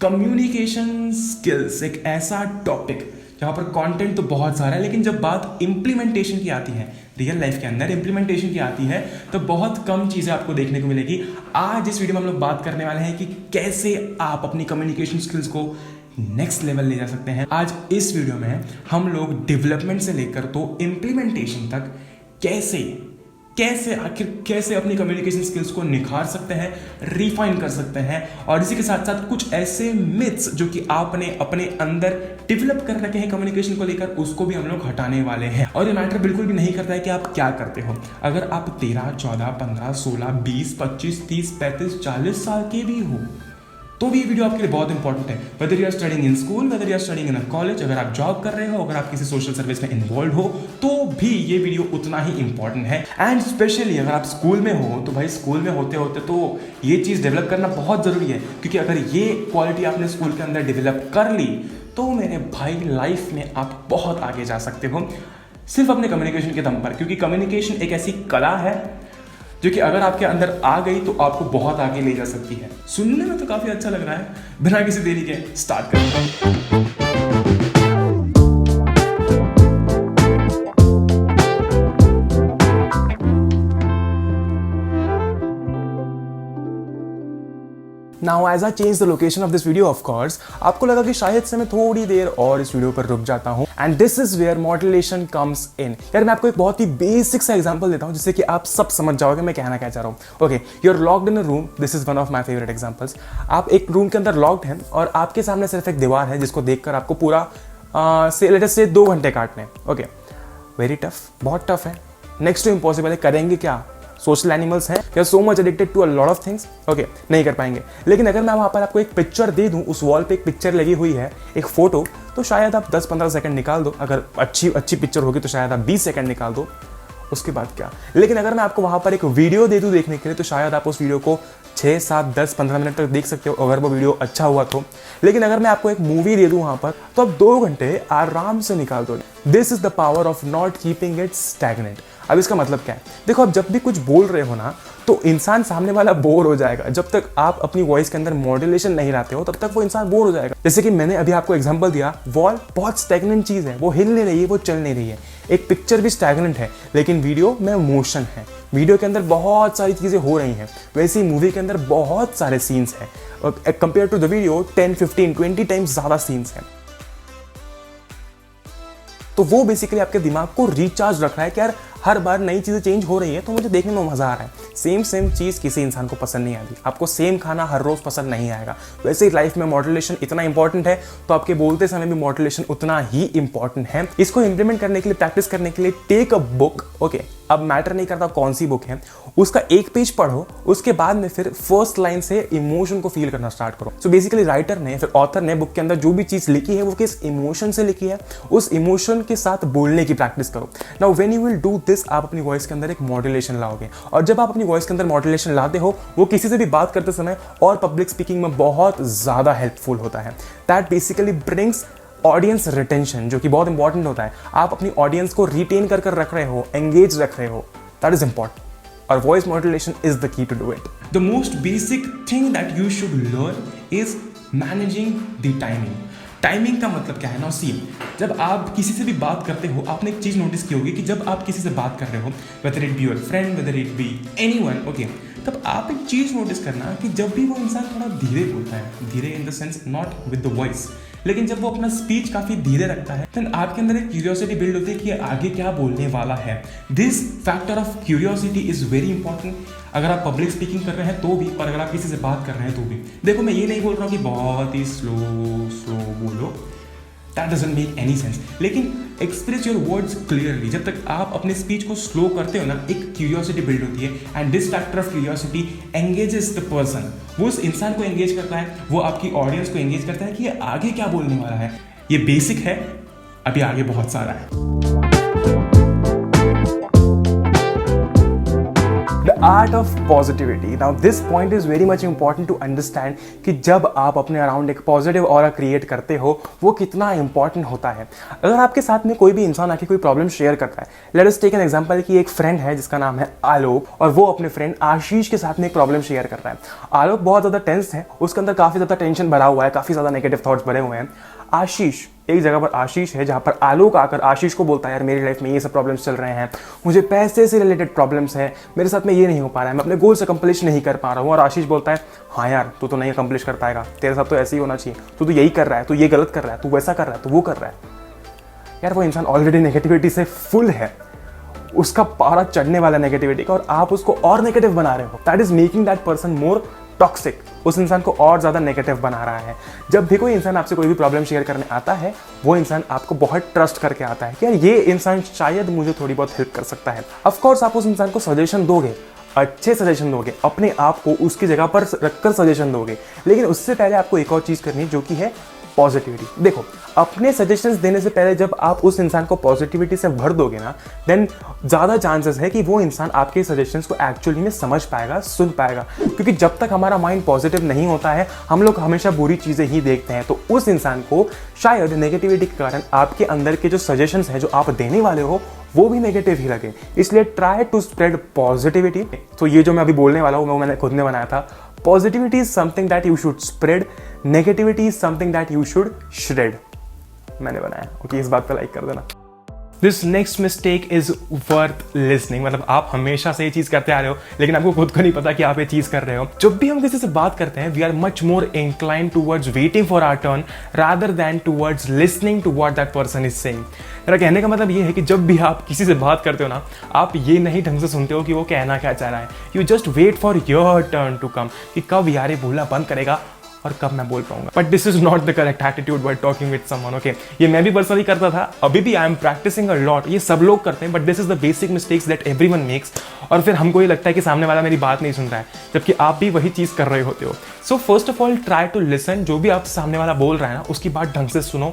Communication skills एक ऐसा topic जहाँ पर कंटेंट तो बहुत सारा है, लेकिन जब बात इम्प्लीमेंटेशन की आती है, रियल लाइफ के अंदर इम्प्लीमेंटेशन की आती है, तो बहुत कम चीज़ें आपको देखने को मिलेगी। आज इस वीडियो में हम लोग बात करने वाले हैं कि कैसे आप अपनी कम्युनिकेशन स्किल्स को नेक्स्ट लेवल ले जा सकते हैं। आज इस वीडियो में हम लोग डेवलपमेंट से लेकर तो इम्प्लीमेंटेशन तक कैसे अपनी कम्युनिकेशन स्किल्स को निखार सकते हैं, रिफाइन कर सकते हैं, और इसी के साथ साथ कुछ ऐसे मिथ्स जो कि आपने अपने अंदर डेवलप कर रखे हैं कम्युनिकेशन को लेकर, उसको भी हम लोग हटाने वाले हैं। और ये मैटर बिल्कुल भी नहीं करता है कि आप क्या करते हो। अगर आप 13, 14, 15, 16, 20, 25, 30, 35, 40 साल के भी हो तो भी ये वीडियो आपके लिए बहुत इंपॉर्टेंट है। Whether you are studying in school, whether you are studying in a college, अगर आप जॉब कर रहे हो, अगर आप किसी सोशल सर्विस में इन्वॉल्व हो, तो भी ये वीडियो उतना ही इंपॉर्टेंट है। एंड स्पेशली अगर आप स्कूल में हो तो भाई स्कूल में होते होते तो ये चीज़ डेवलप करना बहुत ज़रूरी है, क्योंकि अगर ये क्वालिटी आपने स्कूल के अंदर डेवलप कर ली तो मेरे भाई लाइफ में आप बहुत आगे जा सकते हो, सिर्फ अपने कम्युनिकेशन के दम पर। क्योंकि कम्युनिकेशन एक ऐसी कला है जो कि अगर आपके अंदर आ गई तो आपको बहुत आगे ले जा सकती है। सुनने में तो काफी अच्छा लग रहा है, बिना किसी देरी के स्टार्ट करते हैं। Now as I change the location of this video, of course, आपको लगा कि शायद से मैं थोड़ी देर और इस वीडियो पर रुक जाता हूँ, and this is where modulation comes in। यार मैं आपको एक बहुत ही बेसिक सा एग्जांपल देता हूँ जिससे कि आप सब समझ जाओगे मैं कहना क्या चाह रहा हूँ। Okay, you are locked in a room, this is one of my favourite examples. आप एक रूम के अंदर लॉक्ड हैं और आपके सामने सिर्फ एक दीवार है जिसको देखकर आपको पूरा लेट अस से 2 घंटे काटने। ओके, वेरी टफ, बहुत टफ है, नेक्स्ट टू इम्पॉसिबल है। करेंगे क्या? सोशल एनिमल्स हैं, we are so much addicted to a lot of things. Okay, नहीं कर पाएंगे। लेकिन अगर मैं वहाँ पर आपको एक पिक्चर दे दूँ, उस वॉल पे एक पिक्चर लगी हुई है, एक फोटो, तो शायद आप 10-15 सेकंड निकाल दो। अगर अच्छी पिक्चर होगी तो शायद आप 20 सेकंड निकाल दो, उसके बाद क्या। लेकिन अगर मैं आपको वहाँ पर एक वीडियो दे दूँ देखने के लिए, तो शायद आप उस वीडियो को 6, 7, 10, 15 मिनट तक देख सकते हो, अगर वो वीडियो अच्छा हुआ तो। लेकिन अगर मैं आपको एक मूवी दे दूँ वहाँ पर, तो आप 2 घंटे आराम से निकाल दो। This is the power of not keeping it stagnant. अब इसका मतलब क्या है? देखो, आप जब भी कुछ बोल रहे हो ना, तो इंसान सामने वाला बोर हो जाएगा। जब तक आप अपनी वॉइस के अंदर मॉड्यूलेशन नहीं लाते हो, तब तक वो इंसान बोर हो जाएगा। जैसे कि मैंने अभी आपको एग्जांपल दिया, वॉल बहुत स्टैग्नेंट चीज़ है, वो हिल नहीं रही है, वो चल नहीं रही है। एक पिक्चर भी स्टैग्नेंट है, लेकिन वीडियो में मोशन है, वीडियो के अंदर बहुत सारी चीज़ें हो रही हैं। वैसे ही मूवी के अंदर बहुत सारे सीन्स हैं, compare to the video 10, 15, 20 times ज़्यादा सीन्स हैं। तो वो बेसिकली आपके दिमाग को रिचार्ज रख रहा है कि यार हर बार नई चीज़ें चेंज हो रही है तो मुझे देखने में मज़ा आ रहा है। सेम चीज़ किसी इंसान को पसंद नहीं आती। आपको सेम खाना हर रोज़ पसंद नहीं आएगा। वैसे ही लाइफ में मॉड्यूलेशन इतना इंपॉर्टेंट है, तो आपके बोलते समय भी मॉड्यूलेशन उतना ही इंपॉर्टेंट है। इसको इंप्लीमेंट करने के लिए, प्रैक्टिस करने के लिए, टेक अ बुक। ओके, अब मैटर नहीं करता कौन सी बुक है, उसका एक पेज पढ़ो, उसके बाद में फिर फर्स्ट लाइन से इमोशन को फील करना स्टार्ट करो। सो बेसिकली राइटर ने, फिर ऑथर ने बुक के अंदर जो भी चीज़ लिखी है वो किस इमोशन से लिखी है, उस इमोशन के साथ बोलने की प्रैक्टिस करो। Now when you will do this, आप अपनी वॉइस के अंदर एक मॉड्यूलेशन लाओगे, और जब आप अपनी वॉइस के अंदर मॉड्यूलेशन लाते हो, वो किसी से भी बात करते समय और पब्लिक स्पीकिंग में बहुत ज़्यादा हेल्पफुल होता है। That basically brings audience retention, जो कि बहुत इंपॉर्टेंट होता है। आप अपनी ऑडियंस को रिटेन कर रख रहे हो, एंगेज रख रहे हो, दैट इज इंपॉर्टेंट, और voice modulation is the key to do it. The most basic thing that you should learn is managing the timing. Timing का मतलब क्या है ना? सी, जब आप किसी से भी बात करते हो, आपने एक चीज़ नोटिस की होगी कि जब आप किसी से बात कर रहे हो, whether it be your friend, whether it be anyone, okay, तब आप एक चीज़ नोटिस करना कि जब भी वो इंसान थोड़ा धीरे बोलता है, धीरे in the sense not with the voice, लेकिन जब वो अपना स्पीच काफ़ी धीरे रखता है, देन आपके अंदर एक क्यूरियोसिटी बिल्ड होती है कि आगे क्या बोलने वाला है। This factor of curiosity is very important, अगर आप पब्लिक स्पीकिंग कर रहे हैं तो भी, और अगर आप किसी से बात कर रहे हैं तो भी। देखो, मैं ये नहीं बोल रहा हूँ कि बहुत ही स्लो बोलो, that doesn't make any sense, लेकिन एक्सप्रेस योर वर्ड्स क्लियरली। जब तक आप अपने स्पीच को स्लो करते हो ना, एक क्यूरियोसिटी बिल्ड होती है, and this factor of curiosity engages the person. वो उस इंसान को एंगेज करता है, वो आपकी ऑडियंस को एंगेज करता है कि ये आगे क्या बोलने वाला है। ये बेसिक है, अभी आगे बहुत सारा है। The art of positivity. Now this point is very much important to understand कि जब आप अपने अराउंड एक पॉजिटिव ऑरा क्रिएट करते हो वो कितना इंपॉर्टेंट होता है। अगर आपके साथ में कोई भी इंसान आके कोई प्रॉब्लम शेयर करता है, let us take an example कि एक फ्रेंड है जिसका नाम है आलोक और वो अपने फ्रेंड आशीष के साथ में एक प्रॉब्लम शेयर कर रहा है। आलोक बहुत ज़्यादा टेंस है, उसके अंदर काफ़ी ज़्यादा टेंशन भरा हुआ है, काफ़ी ज़्यादा नेगेटिव थॉट्स भरे हुए हैं। आशीष एक जगह पर आशीष है जहां पर आलोक आकर आशीष को बोलता है यार मेरी लाइफ में ये सब प्रॉब्लम्स चल रहे हैं, मुझे पैसे से रिलेटेड प्रॉब्लम्स हैं, मेरे साथ में ये नहीं हो पा रहा है, मैं अपने गोल से अकम्प्लिश नहीं कर पा रहा हूँ। और आशीष बोलता है हाँ यार तू तो नहीं अकम्प्लिश कर पाएगा, तेरे साथ तो ऐसे ही होना चाहिए, तू तो यही कर रहा है, तू ये गलत कर रहा है, तू वैसा कर रहा है, तू वो कर रहा है। यार वो इंसान ऑलरेडी नेगेटिविटी से फुल है, उसका पारा चढ़ने वाला नेगेटिविटी का, और आप उसको और नेगेटिव बना रहे हो। That is making that person more toxic, उस इंसान को और ज़्यादा नेगेटिव बना रहा है। जब भी कोई इंसान आपसे कोई भी प्रॉब्लम शेयर करने आता है, वो इंसान आपको बहुत ट्रस्ट करके आता है कि यार ये इंसान शायद मुझे थोड़ी बहुत हेल्प कर सकता है। ऑफ कोर्स आप उस इंसान को सजेशन दोगे, अच्छे सजेशन दोगे, अपने आप को उसकी जगह पर रखकर सजेशन दोगे, लेकिन उससे पहले आपको एक और चीज़ करनी है जो कि है पॉजिटिविटी। देखो अपने सजेशंस देने से पहले जब आप उस इंसान को पॉजिटिविटी से भर दोगे ना, देन ज़्यादा चांसेस है कि वो इंसान आपके सजेशंस को एक्चुअली में समझ पाएगा, सुन पाएगा। क्योंकि जब तक हमारा माइंड पॉजिटिव नहीं होता है, हम लोग हमेशा बुरी चीज़ें ही देखते हैं, तो उस इंसान को शायद नेगेटिविटी के कारण आपके अंदर के जो सजेशंस हैं जो आप देने वाले हो वो भी नेगेटिव ही लगे। इसलिए ट्राई टू स्प्रेड पॉजिटिविटी। तो ये जो मैं अभी बोलने वाला हूँ वो मैंने खुद ने बनाया था। Positivity is something that you should spread, negativity is something that you should shred. मैंने बनाया, ओके, इस बात पे लाइक कर देना। This next mistake is worth listening. मतलब आप हमेशा से ये चीज करते आ रहे हो लेकिन आपको खुद को नहीं पता कि आप ये चीज कर रहे हो। जब भी हम किसी से बात करते हैं, we are much more inclined towards waiting for our turn rather than towards listening to what that person is saying. मेरा कहने का मतलब ये है कि जब भी आप किसी से बात करते हो ना, आप ये नहीं ढंग से सुनते हो कि वो कहना क्या चाह रहा है। You just wait for your turn to come, कि कब यार ये बोलना बंद करेगा और कब मैं बोल पाऊंगा। But this is not the correct attitude while talking with someone, okay. ये मैं भी पर्सनली करता था, अभी भी I am practising a lot. ये सब लोग करते हैं, but this is the basic mistakes that everyone makes. और फिर हमको ये लगता है कि सामने वाला मेरी बात नहीं सुन रहा है, जबकि आप भी वही चीज कर रहे होते हो। So first of all try to listen. जो भी आप सामने वाला बोल रहा है ना, उसकी बात ढंग से सुनो।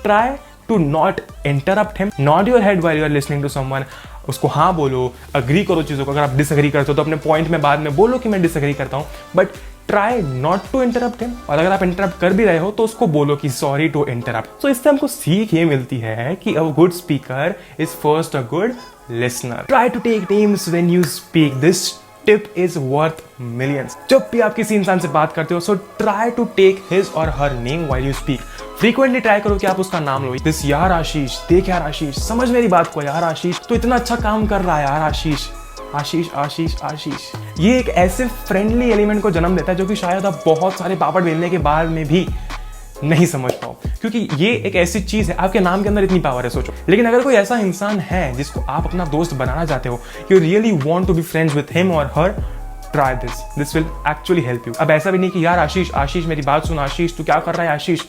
Try to not interrupt him, nod your head while you are listening to someone. उसको हाँ बोलो, अग्री करो चीज़ों को। अगर आप डिसएग्री करते हो तो अपने पॉइंट में बाद में बोलो कि मैं डिसएग्री करता हूँ, but try not to interrupt him. और अगर आप इंटरप्ट कर भी रहे हो तो उसको बोलो कि सॉरी टू इंटरप्ट। तो इससे हमको सीख ये मिलती है कि a good speaker is first a good listener. Try to take names when you speak. This tip is worth millions. जब भी आप किसी इंसान से बात करते हो, so try to take his or her name while you speak. Frequently try करो कि आप उसका नाम लो। दिस यार आशीष, देख यार आशीष, समझ मेरी बात को यार आशीष, तो इतना अच्छा काम कर रहा है यार आशीष, आशीष आशीष आशीष। ये एक ऐसे फ्रेंडली एलिमेंट को जन्म देता है जो कि शायद आप बहुत सारे पापड़ बेलने के बाद में भी नहीं समझ पाओ, क्योंकि ये एक ऐसी चीज है, आपके नाम के अंदर इतनी पावर है, सोचो। लेकिन अगर कोई ऐसा इंसान है जिसको आप अपना दोस्त बनाना चाहते हो, you really want to be friends with him or her, try this will actually help you. अब ऐसा भी नहीं कि यार आशीष आशीष मेरी बात सुन, आशीष तू क्या कर रहा है आशीष,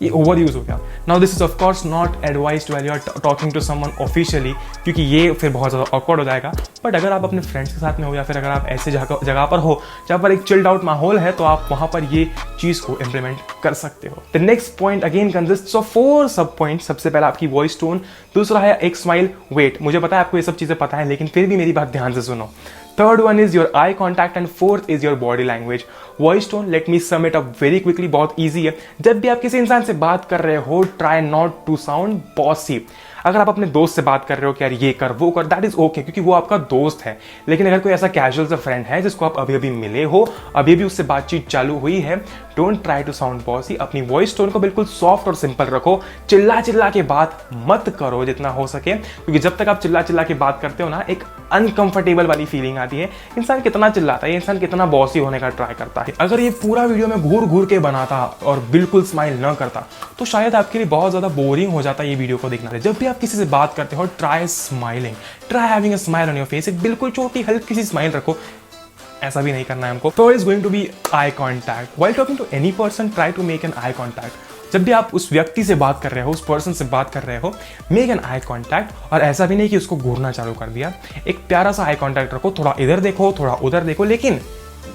ये ओवर यूज हो गया। Now this is of course not advised when you are talking to someone officially, क्योंकि ये फिर बहुत ज़्यादा ऑकवर्ड हो जाएगा। बट अगर आप अपने फ्रेंड्स के साथ में हो या फिर अगर आप ऐसे जगह पर हो जहाँ पर एक चिल्ड आउट माहौल है, तो आप वहाँ पर ये चीज़ को इम्प्लीमेंट कर सकते हो। The next point again consists of 4 सब पॉइंट। सबसे पहला आपकी वॉइस टोन, दूसरा है एक स्माइल, वेट। मुझे पता है आपको ये सब चीज़ें पता है, लेकिन फिर भी मेरी बात ध्यान से सुनो। Third one is your eye contact and fourth is your body language. Voice tone, let me sum it up very quickly, बहुत ईजी है। जब भी आप किसी इंसान से बात कर रहे हो, try not to sound bossy. अगर आप अपने दोस्त से बात कर रहे हो कि यार ये कर वो कर, दैट इज ओके, क्योंकि वो आपका दोस्त है। लेकिन अगर कोई ऐसा कैजुअल सा फ्रेंड है जिसको आप अभी अभी मिले हो, अभी भी उससे बातचीत चालू हुई है, don't try to sound bossy. अपनी वॉइस टोन को बिल्कुल सॉफ्ट और सिंपल रखो। चिल्ला चिल्ला के बात मत करो जितना हो सके, क्योंकि जब तक आप चिल्ला चिल्ला के बात करते हो ना, एक अनकंफर्टेबल वाली फीलिंग आती है। इंसान कितना चिल्लाता है, इंसान कितना बॉसी होने का ट्राई करता है। अगर ये पूरा वीडियो में घूर घूर के बनाता और बिल्कुल स्माइल न करता, तो शायद आपके लिए बहुत ज्यादा बोरिंग हो जाता ये वीडियो को देखना। जब भी आप किसी से बात करते हो, try smiling, try having a smile on your face. एक बिल्कुल छोटी हल्की सी स्माइल रखो, ऐसा भी नहीं करना है हमको। तो is going to be eye contact. While talking to any person, try to make an eye contact. जब भी आप उस व्यक्ति से बात कर रहे हो, उस पर्सन से बात कर रहे हो, मेक एन आई कॉन्टैक्ट। और ऐसा भी नहीं कि उसको घूरना चालू कर दिया, एक प्यारा सा आई कॉन्टैक्ट रखो। थोड़ा इधर देखो, थोड़ा उधर देखो, लेकिन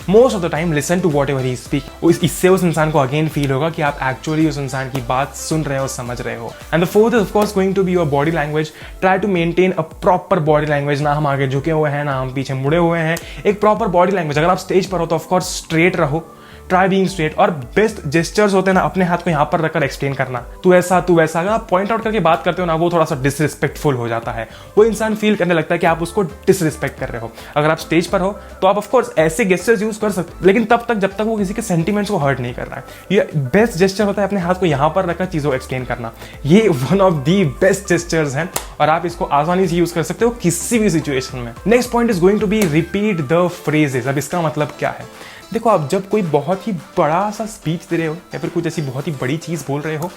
most of the time listen to whatever he speak. इससे उस इंसान को अगेन फील होगा कि आप एक्चुअली उस इंसान की बात सुन रहे हो, समझ रहे हो। And the fourth is of course going to be your body language. Try to maintain a proper body language, ना हम आगे झुके हुए हैं ना हम पीछे मुड़े हुए हैं, एक प्रॉपर बॉडी लैंग्वेज। अगर आप स्टेज पर हो तो ऑफकोर्स स्ट्रेट रहो, ट्राई बीइंग स्ट्रेट। और बेस्ट जेस्चर्स होते हैं ना, अपने हाथ को यहाँ पर रखकर एक्सप्लेन करना, तू ऐसा तू वैसा। अगर आप पॉइंट आउट करके बात करते हो ना, वो थोड़ा सा डिसरिस्पेक्टफुल हो जाता है। वो इंसान फील करने लगता है कि आप उसको डिसरिस्पेक्ट कर रहे हो। अगर आप स्टेज पर हो तो आप ऑफकोर्स ऐसे गेस्चर्स यूज कर सकते, लेकिन तब तक जब तक वो किसी के सेंटिमेंट्स को हर्ट नहीं कर रहा है। ये बेस्ट जेस्चर होता है अपने हाथ को यहाँ पर रखकर चीज़ों को एक्सप्लेन करना। ये one of the best gestures हैं और आप इसको आसानी से यूज कर सकते हो किसी भी सिचुएशन में। Next point is going to be repeat the phrases. अब इसका मतलब क्या है? देखो, आप जब कोई बहुत ही बड़ा सा स्पीच दे रहे हो या फिर कुछ ऐसी बहुत ही बड़ी चीज़ बोल रहे हो,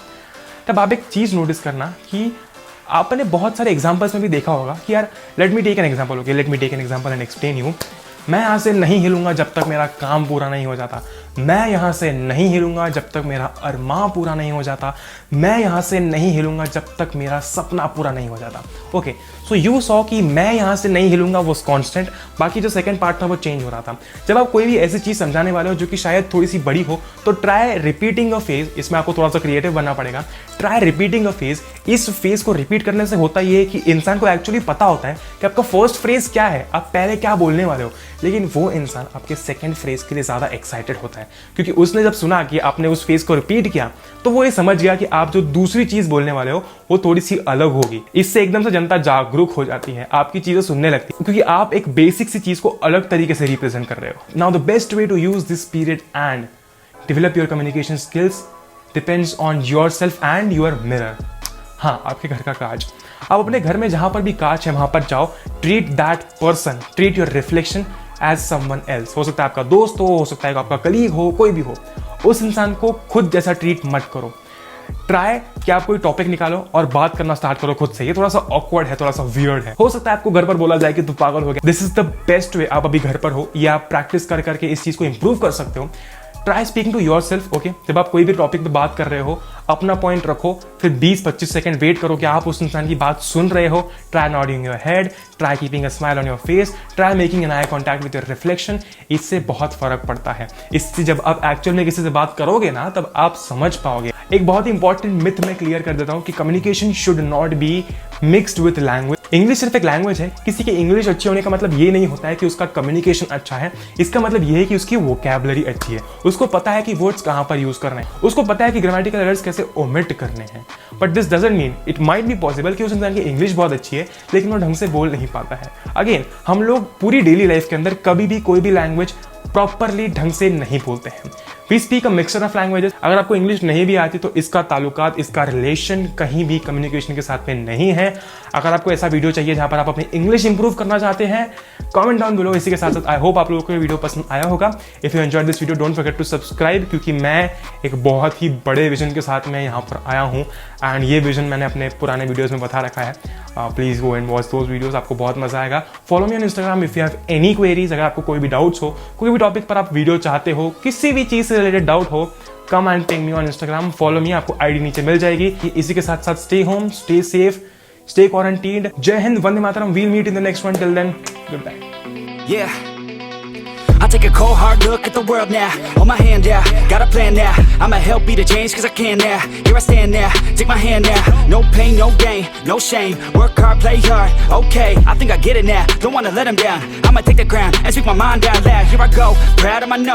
तब आप एक चीज़ नोटिस करना कि आपने बहुत सारे एग्जांपल्स में भी देखा होगा कि यार let me take an example, okay, let me take an example and explain you. मैं यहाँ से नहीं हिलूंगा जब तक मेरा काम पूरा नहीं हो जाता। मैं यहाँ से नहीं हिलूंगा जब तक मेरा अरमान पूरा नहीं हो जाता। मैं यहाँ से नहीं हिलूंगा जब तक मेरा सपना पूरा नहीं हो जाता। ओके, सो यू सॉ कि मैं यहाँ से नहीं हिलूंगा वो कांस्टेंट, बाकी जो सेकंड पार्ट था वो चेंज हो रहा था। जब आप कोई भी ऐसी चीज़ समझाने वाले हो जो कि शायद थोड़ी सी बड़ी हो, तो ट्राई रिपीटिंग अ फेज। इसमें आपको थोड़ा सा क्रिएटिव बनना पड़ेगा। Try repeating a phase. इस फेज को रिपीट करने से होता ये है कि इंसान को एक्चुअली पता होता है कि आपका फर्स्ट फ्रेज क्या है, आप पहले क्या बोलने वाले हो, लेकिन वो इंसान आपके सेकंड फ्रेज के लिए ज़्यादा एक्साइटेड होता है क्योंकि उसने जब सुना कि आपने उस फेज को रिपीट किया तो वो ये समझ गया कि आप जो दूसरी चीज़ बोलने वाले हो वो थोड़ी सी अलग होगी। इससे एकदम से जनता जागरूक हो जाती है, आपकी चीज़ें सुनने लगती है क्योंकि आप एक बेसिक सी चीज़ को अलग तरीके से रिप्रेजेंट कर रहे हो। Now the best way to use this period and develop your communication skills depends on yourself and your mirror. हाँ, आपके घर का कांच। आप अपने घर में जहां पर भी कांच है वहां पर जाओ, treat that person, treat your reflection as someone else. हो सकता है आपका दोस्त हो सकता है आपका कलीग हो, कोई भी हो, उस इंसान को खुद जैसा ट्रीट मत करो। ट्राई कि आप कोई टॉपिक निकालो और बात करना स्टार्ट करो खुद से। ये थोड़ा सा ऑकवर्ड है, थोड़ा सा वियर्ड है। हो सकता है आपको घर पर बोला जाए कि तू पागल हो गया। दिस इज द बेस्ट वे। आप अभी घर पर हो या आप प्रैक्टिस कर करके इस चीज को इंप्रूव कर सकते हो। Try speaking to yourself. Okay, जब आप कोई भी टॉपिक पे बात कर रहे हो, अपना पॉइंट रखो, फिर 20-25 सेकंड वेट करो कि आप उस इंसान की बात सुन रहे हो। Try nodding your head, try keeping a smile on your face, try making an eye contact with your reflection. इससे बहुत फर्क पड़ता है। इससे जब आप एक्चुअल में किसी से बात करोगे ना, तब आप समझ पाओगे। एक बहुत ही इंपॉर्टेंट मिथ मैं क्लियर कर देता हूँ कि communication should not be mixed with language. English सिर्फ एक लैंग्वेज है। किसी की इंग्लिश अच्छी होने का मतलब ये नहीं होता है कि उसका कम्युनिकेशन अच्छा है। इसका मतलब ये है कि उसकी वोकैबुलरी अच्छी है, उसको पता है कि वर्ड्स कहाँ पर यूज करने हैं, उसको पता है कि ग्रामेटिकल एरर्स कैसे ओमिट करने हैं। But this doesn't mean, it might be possible कि उस इंसान की इंग्लिश बहुत अच्छी है लेकिन वो ढंग से बोल नहीं पाता है। अगेन, हम लोग पूरी डेली लाइफ के अंदर कभी भी कोई भी लैंग्वेज प्रॉपरली ढंग से नहीं बोलते हैं। We speak a mixture of languages. अगर आपको इंग्लिश नहीं भी आती तो इसका ताल्लुकात, इसका रिलेशन कहीं भी कम्युनिकेशन के साथ में नहीं है। अगर आपको ऐसा वीडियो चाहिए जहां पर आप अपनी इंग्लिश इंप्रूव करना चाहते हैं, कमेंट डाउन बिलो। इसी के साथ साथ आई होप आप लोगों को ये वीडियो पसंद आया होगा। If you enjoyed this video, don't forget to subscribe, क्योंकि मैं एक बहुत ही बड़े विजन के साथ में यहाँ पर आया हूँ एंड ये विजन मैंने अपने पुराने वीडियोज़ में बता रखा है। Please go and watch those videos, आपको बहुत मजा आएगा। Follow me on Instagram if you have any queries. अगर आपको कोई भी डाउट्स हो, कोई भी टॉपिक पर आप वीडियो चाहते हो, किसी भी चीज़ से रिलेटेड डाउट हो, come and ping me on Instagram. Follow me, आपको आईडी नीचे मिल जाएगी। इसी के साथ साथ stay home, stay safe, stay quarantined. जय हिंद, वंदे मातरम। We'll meet in the next one. Till then, good bye. Yeah, I take a cold hard look at the world now. Hold my hand out, got a plan now. I'ma help be the change cause I can now. Here I stand now, take my hand now. No pain, no gain, no shame. Work hard, play hard, okay. I think I get it now, don't wanna let them down. I'ma take the crown and speak my mind out loud. Here I go, proud of my nose.